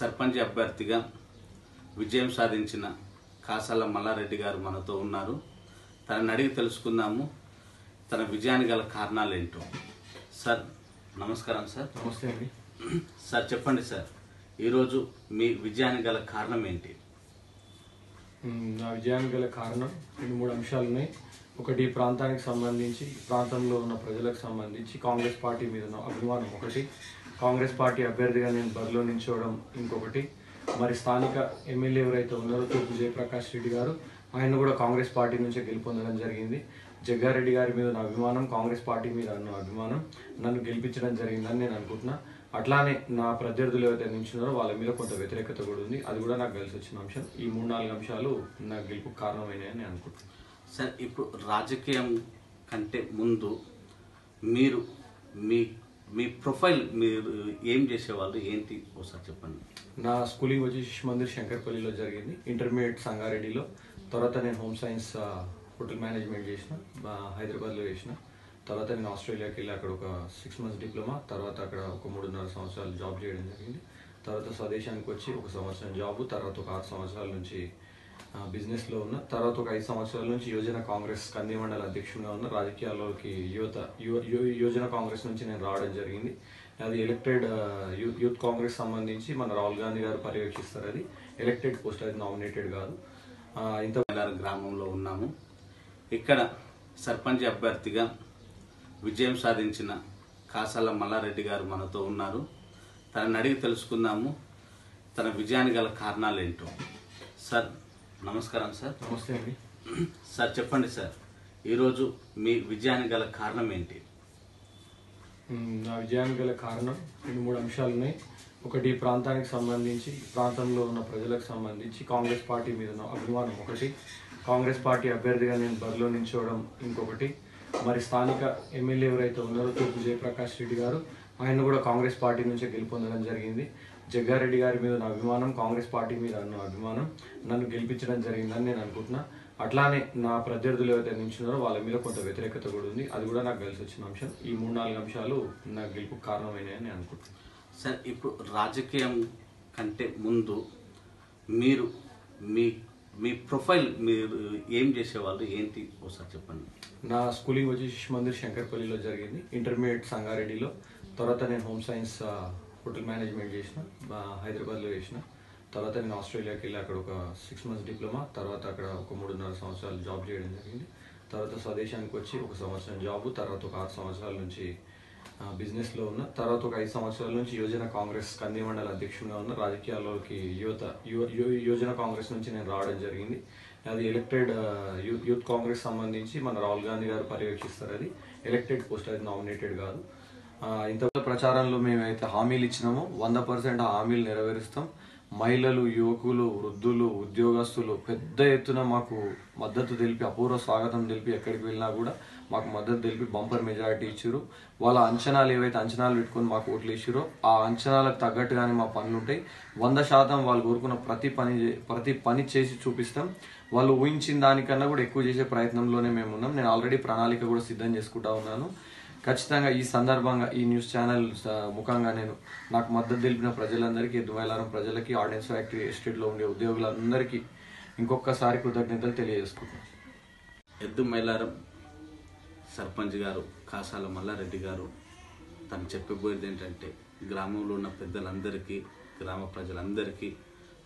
సర్పంచ్ అభ్యర్థిగా విజయం సాధించిన కాసాల మల్లారెడ్డి గారు మనతో ఉన్నారు. తనని అడిగి తెలుసుకుందాము తన విజయానికి గల కారణాలు ఏంటో. సార్ నమస్కారం. సార్ నమస్తే అండి. సార్ చెప్పండి సార్, ఈరోజు మీ విజయానికి గల కారణం ఏంటి? నా విజయానికి గల కారణం 2-3 అంశాలు ఉన్నాయి. ఒకటి, ప్రాంతానికి సంబంధించి, ప్రాంతంలో ఉన్న ప్రజలకు సంబంధించి కాంగ్రెస్ పార్టీ మీద ఉన్న అభిమానం ఒకటి, కాంగ్రెస్ పార్టీ అభ్యర్థిగా నేను బరిలో నిల్చోవడం ఇంకొకటి, మరి స్థానిక ఎమ్మెల్యే ఎవరైతే ఉన్నారో తూర్పు జయప్రకాష్ రెడ్డి గారు, ఆయన కూడా కాంగ్రెస్ పార్టీ నుంచే గెలుపొందడం జరిగింది. జగ్గారెడ్డి గారి మీద నా అభిమానం, కాంగ్రెస్ పార్టీ మీద ఉన్న అభిమానం నన్ను గెలిపించడం జరిగిందని నేను అనుకుంటున్నా. అట్లానే నా ప్రత్యర్థులు ఎవరైతే నిల్చున్నారో వాళ్ళ మీద కొంత వ్యతిరేకత కూడా ఉంది. అది కూడా నాకు కలిసి వచ్చిన అంశం. ఈ 3-4 అంశాలు నాకు గెలుపుకు కారణమైనాయని నేను అనుకుంటున్నాను. సార్ ఇప్పుడు రాజకీయం కంటే ముందు మీరు మీ ప్రొఫైల్, మీరు ఏం చేసేవాళ్ళు ఏంటి ఒకసారి చెప్పండి. నా స్కూలింగ్ వచ్చి శిశు మందిర్ శంకర్పల్లిలో జరిగింది. ఇంటర్మీడియట్ సంగారెడ్డిలో, తర్వాత నేను హోమ్ సైన్స్ హోటల్ మేనేజ్మెంట్ చేసిన, హైదరాబాద్లో చేసిన. తర్వాత నేను ఆస్ట్రేలియాకి వెళ్ళి అక్కడ ఒక 6 months డిప్లొమా, తర్వాత అక్కడ ఒక 3.5 సంవత్సరాలు జాబ్ చేయడం జరిగింది. తర్వాత స్వదేశానికి వచ్చి 1 సంవత్సరం జాబు, తర్వాత ఒక 6 సంవత్సరాల నుంచి బిజినెస్లో ఉన్న, తర్వాత ఒక 5 సంవత్సరాల నుంచి యువజన కాంగ్రెస్ కంది మండల అధ్యక్షుడిగా ఉన్న. రాజకీయాల్లోకి యువజన కాంగ్రెస్ నుంచి నేను రావడం జరిగింది. అది ఎలక్టెడ్ యూత్ కాంగ్రెస్ సంబంధించి మన రాహుల్ గాంధీ గారు పర్యవేక్షిస్తారు. అది ఎలక్టెడ్ పోస్ట్, అది నామినేటెడ్ కాదు. ఇంత గ్రామంలో ఉన్నాము. ఇక్కడ సర్పంచ్ అభ్యర్థిగా విజయం సాధించిన కాసాల మల్లారెడ్డి గారు మనతో ఉన్నారు. తనని అడిగి తెలుసుకుందాము తన విజయానికి గల కారణాలు ఏంటో. సార్ నమస్కారం. సార్ నమస్తే అండి. సార్ చెప్పండి సార్, ఈరోజు మీ విజయానికి గల కారణం ఏంటి? నా విజయానికి గల కారణం 2-3 అంశాలు ఉన్నాయి. ఒకటి, ప్రాంతానికి సంబంధించి, ప్రాంతంలో ఉన్న ప్రజలకు సంబంధించి కాంగ్రెస్ పార్టీ మీద ఉన్న అభిమానం ఒకటి, కాంగ్రెస్ పార్టీ అభ్యర్థిగా నేను బరిలో నిల్చోవడం ఇంకొకటి, మరి స్థానిక ఎమ్మెల్యే ఎవరైతే ఉన్నారో తూర్పు జయప్రకాష్ రెడ్డి గారు, ఆయన కూడా కాంగ్రెస్ పార్టీ నుంచే గెలుపొందడం జరిగింది. జగ్గారెడ్డి గారి మీద నా అభిమానం, కాంగ్రెస్ పార్టీ మీద ఉన్న అభిమానం నన్ను గెలిపించడం జరిగిందని నేను అనుకుంటున్నా. అట్లానే నా ప్రత్యర్థులు ఎవరైతే నిల్చున్నారో వాళ్ళ మీద కొంత వ్యతిరేకత కూడా ఉంది. అది కూడా నాకు కలిసి వచ్చిన అంశం. ఈ 3-4 అంశాలు నాకు గెలుపుకు కారణమైనాయని నేను అనుకుంటున్నాను. సార్ ఇప్పుడు రాజకీయం కంటే ముందు మీరు మీ ప్రొఫైల్, మీరు ఏం చేసేవాళ్ళు ఏంటి ఒకసారి చెప్పండి. నా స్కూలింగ్ వచ్చి శిశు మందిర్ శంకర్పల్లిలో జరిగింది. ఇంటర్మీడియట్ సంగారెడ్డిలో, తర్వాత నేను హోమ్ సైన్స్ హోటల్ మేనేజ్మెంట్ చేసిన, హైదరాబాద్లో చేసిన. తర్వాత నేను ఆస్ట్రేలియాకి వెళ్ళి అక్కడ ఒక 6 months డిప్లొమా, తర్వాత అక్కడ ఒక 3.5 సంవత్సరాలు జాబ్ చేయడం జరిగింది. తర్వాత స్వదేశానికి వచ్చి 1 సంవత్సరం జాబు, తర్వాత ఒక 6 సంవత్సరాల నుంచి బిజినెస్లో ఉన్న, తర్వాత ఒక 5 సంవత్సరాల నుంచి యువజన కాంగ్రెస్ కంది మండల అధ్యక్షుడిగా ఉన్న. రాజకీయాల్లోకి యువజన కాంగ్రెస్ నుంచి నేను రావడం జరిగింది. అది ఎలక్టెడ్ యూత్ కాంగ్రెస్ సంబంధించి మన రాహుల్ గాంధీ గారు పర్యవేక్షిస్తారు. అది ఎలక్టెడ్ పోస్ట్, అది నామినేటెడ్ కాదు. ఇంత ప్రచారంలో మేమైతే హామీలు ఇచ్చినామో 100% ఆ హామీలు నెరవేరుస్తాం. మహిళలు, యువకులు, వృద్ధులు, ఉద్యోగస్తులు పెద్ద ఎత్తున మాకు మద్దతు తెలిపి, అపూర్వ స్వాగతం తెలిపి, ఎక్కడికి వెళ్ళినా కూడా మాకు మద్దతు తెలిపి బంపర్ మెజారిటీ ఇచ్చారు. వాళ్ళ అంచనాలు ఏవైతే అంచనాలు పెట్టుకొని మాకు ఓట్లు ఇచ్చారో ఆ అంచనాలకు తగ్గట్టుగానే మా పనులు ఉంటాయి. 100% వాళ్ళు కోరుకున్న ప్రతి పని చేసి చూపిస్తాం. వాళ్ళు ఊహించిన దానికన్నా కూడా ఎక్కువ చేసే ప్రయత్నంలోనే మేము ఉన్నాం. నేను ఆల్రెడీ ప్రణాళిక కూడా సిద్ధం చేసుకుంటా ఉన్నాను. ఖచ్చితంగా ఈ సందర్భంగా ఈ న్యూస్ ఛానల్ ముఖంగా నేను నాకు మద్దతు తెలిపిన ప్రజలందరికీ, ఎద్దుమైలారం ప్రజలకి, ఆర్డినెన్స్ ఫ్యాక్టరీ ఎస్టేట్లో ఉండే ఉద్యోగులందరికీ ఇంకొకసారి కృతజ్ఞతలు తెలియజేసుకుంటున్నాను. ఎద్దుమైలారం సర్పంచ్ గారు కాసాల మల్లారెడ్డి గారు తను చెప్పబోయేది ఏంటంటే, గ్రామంలో ఉన్న పెద్దలందరికీ, గ్రామ ప్రజలందరికీ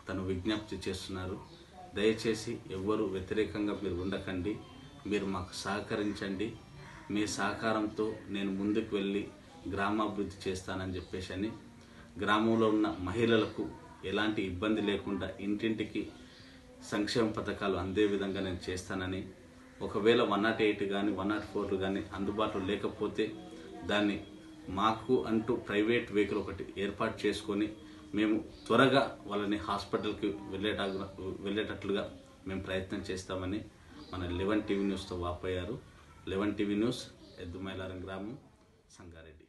తను విజ్ఞప్తి చేస్తున్నారు. దయచేసి ఎవ్వరూ వ్యతిరేకంగా మీరు ఉండకండి, మీరు మాకు సహకరించండి. మీ సహకారంతో నేను ముందుకు వెళ్ళి గ్రామాభివృద్ధి చేస్తానని చెప్పేసి అని, గ్రామంలో ఉన్న మహిళలకు ఎలాంటి ఇబ్బంది లేకుండా ఇంటింటికి సంక్షేమ పథకాలు అందే విధంగా నేను చేస్తానని, ఒకవేళ 108 కానీ 104 కానీ అందుబాటులో లేకపోతే దాన్ని మాకు అంటూ ప్రైవేట్ వెహికల్ ఒకటి ఏర్పాటు చేసుకొని మేము త్వరగా వాళ్ళని హాస్పిటల్కి వెళ్ళేటట్లుగా మేము ప్రయత్నం చేస్తామని మన 11 టీవీ న్యూస్తో వాపోయారు. 11 టీవీ న్యూస్, ఎద్దుమైలారం గ్రామం, సంగారెడ్డి.